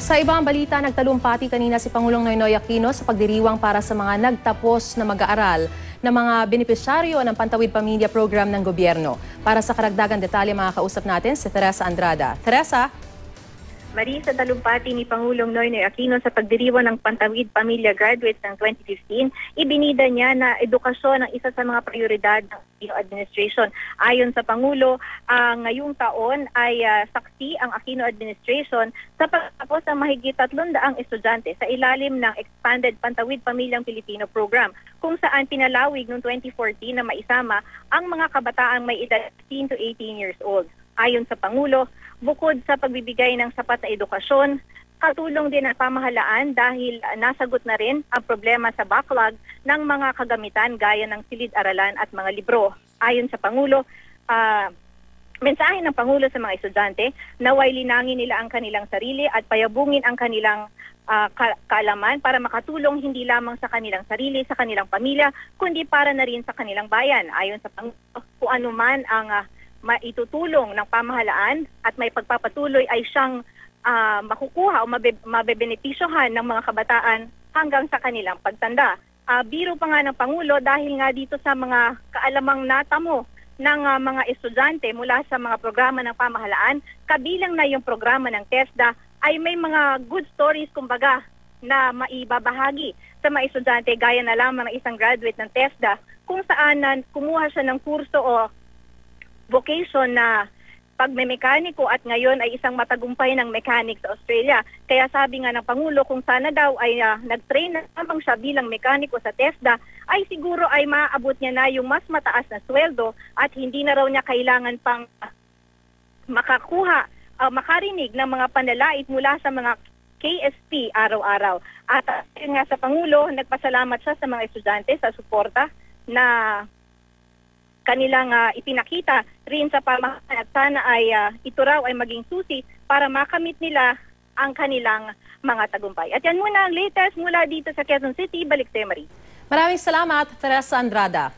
Sa ibang balita, nagtalumpati kanina si Pangulong Noynoy Aquino sa pagdiriwang para sa mga nagtapos na mag-aaral na mga benepisyaryo ng Pantawid Pamilya Program ng gobyerno. Para sa karagdagang detalye, makakausap natin si Teresa Andrada. Teresa? Sa talumpati ni Pangulong Noynoy Aquino sa pagdiriwang ng Pantawid Pamilya Graduates ng 2015, ibinida niya na edukasyon ang isa sa mga prioridad ng Aquino Administration. Ayon sa Pangulo, ngayong taon ay saksi ang Aquino Administration sa pagtapos ng mahigit 300 estudyante sa ilalim ng Expanded Pantawid Pamilyang Pilipino Program, kung saan pinalawig noong 2014 na maisama ang mga kabataang may edad 16 to 18 years old. Ayon sa Pangulo, bukod sa pagbibigay ng sapat na edukasyon, katulong din ang pamahalaan dahil nasagot na rin ang problema sa backlog ng mga kagamitan gaya ng silid-aralan at mga libro. Ayon sa Pangulo, mensahe ng Pangulo sa mga estudyante, naway linangin nila ang kanilang sarili at payabungin ang kanilang kaalaman para makatulong hindi lamang sa kanilang sarili, sa kanilang pamilya, kundi para na rin sa kanilang bayan. Ayon sa Pangulo, kung anuman ang maitutulong ng pamahalaan at may pagpapatuloy ay siyang makukuha o mabebenepisyohan ng mga kabataan hanggang sa kanilang pagtanda. Biro pa nga ng Pangulo dahil nga dito sa mga kaalamang natamo ng mga estudyante mula sa mga programa ng pamahalaan, kabilang na yung programa ng TESDA, ay may mga good stories kumbaga na maibabahagi sa mga estudyante gaya na lamang ng isang graduate ng TESDA kung saan kumuha siya ng kurso o vocation na pagmemekaniko at ngayon ay isang matagumpay ng mechanic sa Australia. Kaya sabi nga ng Pangulo, kung sana daw ay nag-train na lamang siya bilang mekaniko sa TESDA, ay siguro ay maaabot niya na yung mas mataas na sweldo at hindi na raw niya kailangan pang makarinig ng mga panlalait mula sa mga KSP araw-araw. At nga sa Pangulo, nagpasalamat siya sa mga estudyante sa suporta na kanilang ipinakita rin sa pamahalaan at sana ay ito raw ay maging susi para makamit nila ang kanilang mga tagumpay. At yan muna ang latest mula dito sa Quezon City. Balik sa Marie. Maraming salamat, Teresa Andrada.